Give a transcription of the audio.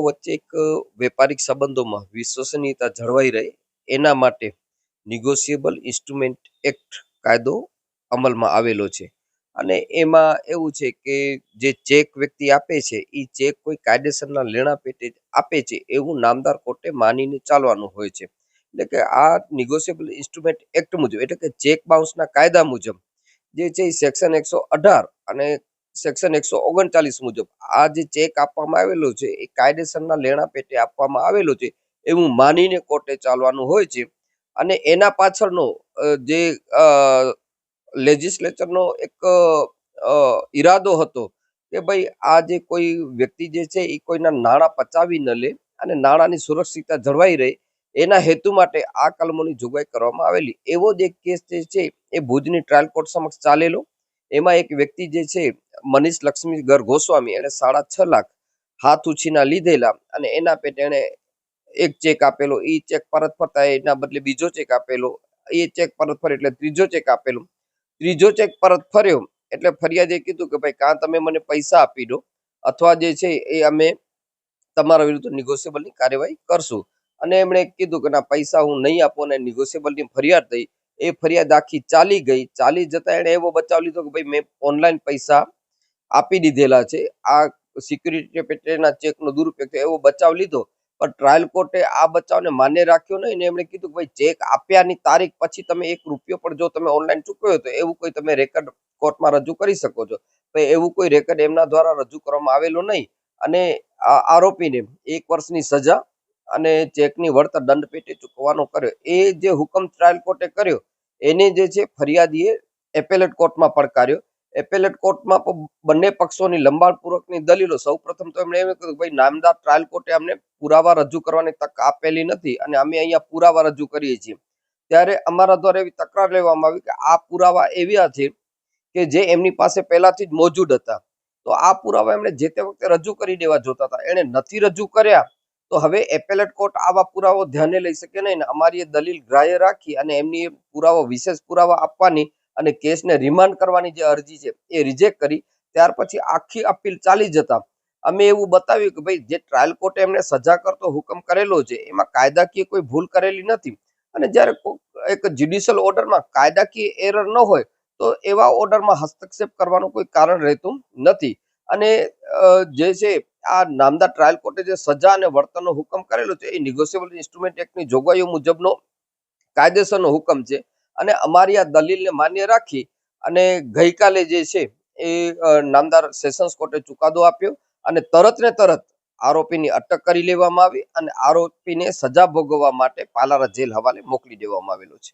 વચ્ચે એક વેપારિક સંબંધોમાં વિશ્વસનીયતા જળવાઈ રહે એના માટે નિગોશિયેબલ ઇન્સ્ટ્રુમેન્ટ એક્ટ કાયદો અમલમાં આવેલો છે. અને એમાં એવું છે કે જે ચેક વ્યક્તિ આપે છે એ ચેક કોઈ કાયદેસરના લેણા પેટે આપે છે એવું નામદાર કોર્ટે માનીને ચાલવાનું હોય છે. એટલે કે આ નિગોશિયેબલ ઇન્સ્ટ્રુમેન્ટ એક્ટ મુજબ એટલે કે ચેક બાઉન્સના કાયદા મુજબ જે છે એ સેક્શન 118 અને સેક્શન 139 મુજબ આ જે ચેક આપવામાં આવેલો છે એ કાયદેસરના લેણા પેટે આપવામાં આવેલો છે એવું માનીને કોર્ટે ચાલવાનું હોય છે. અને એના પાછળનો જે લેજિસ્લેચરનો એક ઈરાદો હતો કે ભાઈ આ જે કોઈ વ્યક્તિ જે છે એ કોઈના નાણાં પચાવી ન લે અને નાણાંની સુરક્ષિતતા જળવાઈ રહે એના હેતુ માટે આ કલમોની જોગવાઈ કરવામાં આવેલી. એવો જ એક કેસ જે છે એ ભુજની ટ્રાયલ કોર્ટ સમક્ષ ચાલેલો. એમાં એક વ્યક્તિ જે છે મનીષ લક્ષ્મી ગર ગોસ્વામી એને 6.5 લાખ હાથ ઉછીના લીધેલા અને એના પેટે એને એક ચેક આપેલો. એ ચેક પરત ફરતા એના બદલે બીજો ચેક આપેલો. એ ચેક પરત ફરે એટલે ત્રીજો ચેક આપેલો. ત્રીજો ચેક પરત ફર્યો એટલે ફરિયાદે કીધું કે ભાઈ કાં તમે મને પૈસા આપી દો અથવા જે છે એ અમે તમારા વિરુદ્ધ નિગોશિયેબલની કાર્યવાહી કરશું. અને એમણે કીધું કે ના પૈસા હું નહીં આપું અને નિગોશિયેબલની ફરિયાદ થઈ. એ ફરિયાદ આખી ચાલી ગઈ. ચાલી જતા એણે એવો બચાવ લીધો કે ભાઈ મેં ઓનલાઈન પૈસા આપી દીધેલા છે, આ સિક્યુરિટી પેટેના ચેકનો દુરુપયોગ થયો એવો બચાવ લીધો. પણ ટ્રાયલ કોર્ટે આ બચાવને માન્ય રાખ્યો નહીં ને એમણે કીધું કે ભાઈ ચેક આપ્યાની તારીખ પછી તમે 1 રૂપિયો પણ જો તમે ઓનલાઈન ચૂકવ્યો તો એવું કોઈ તમે રેકર્ડ કોર્ટમાં રજૂ કરી શકો છો. એવું કોઈ રેકર્ડ એમના દ્વારા રજૂ કરવામાં આવેલો નહીં અને આ આરોપીને 1 વર્ષની સજા અને ચેકની વળતર દંડ પેટે ચૂકવવાનો કર્યો. એ જે હુકમ ટ્રાયલ કોર્ટે કર્યો એને જે છે ફરિયાદીએ એપેલેટ કોર્ટમાં પડકાર્યો. એપેલેટ કોર્ટમાં બંને પક્ષોની લંબાણપૂર્વકની દલીલો. સૌપ્રથમ તો એમણે એમ કીધું ભાઈ નામદાર ટ્રાયલ કોર્ટે અમને પુરાવા રજૂ કરવાની તક આપેલી નથી અને અમે અહીંયા પુરાવા રજૂ કરીએ છીએ. ત્યારે અમારા દ્વારા એવી તકરાર લેવામાં આવી કે આ પુરાવા એવા છે કે જે એમની પાસે પહેલાથી જ મોજૂદ હતા. તો આ પુરાવા એમણે જે તે વખતે રજૂ કરી દેવા જોતા હતા. એણે નથી રજૂ કર્યા તો હવે એપેલેટ કોર્ટ આવા પુરાવો ધ્યાને લઈ શકે નહીં. અમારી એ દલીલ ગ્રાહ્ય રાખી અને એમની પુરાવો વિશેષ પુરાવા આપવાની અને કેસને રિમાન્ડ કરવાની જે અરજી છે એ રિજેક્ટ કરી. ત્યાર પછી આખી અપીલ ચાલી જતા અમે એવું બતાવ્યું કે ભાઈ જે ટ્રાયલ કોર્ટે એમને સજા કરતો હુકમ કરેલો છે એમાં કાયદાકીય કોઈ ભૂલ કરેલી નથી. અને જ્યારે એક જ્યુડિશિયલ ઓર્ડરમાં કાયદાકીય એરર ન હોય તો એવા ઓર્ડરમાં હસ્તક્ષેપ કરવાનું કોઈ કારણ રહેતું નથી. અને જે છે આ નામદાર ટ્રાયલ કોર્ટે જે સજા અને વળતરનો હુકમ કરેલો છે એ નિગોશિયેબલ ઇન્સ્ટ્રુમેન્ટ એક્ટની જોગવાઈઓ મુજબનો કાયદેસરનો હુકમ છે. અને અમારી આ દલીલને માન્ય રાખી અને ગઈકાલે જે છે એ નામદાર સેશન્સ કોર્ટે ચુકાદો આપ્યો અને તરત ને તરત આરોપીની અટક કરી લેવામાં આવી અને આરોપીને સજા ભોગવવા માટે પાલારા જેલ હવાલે મોકલી દેવામાં આવેલો છે.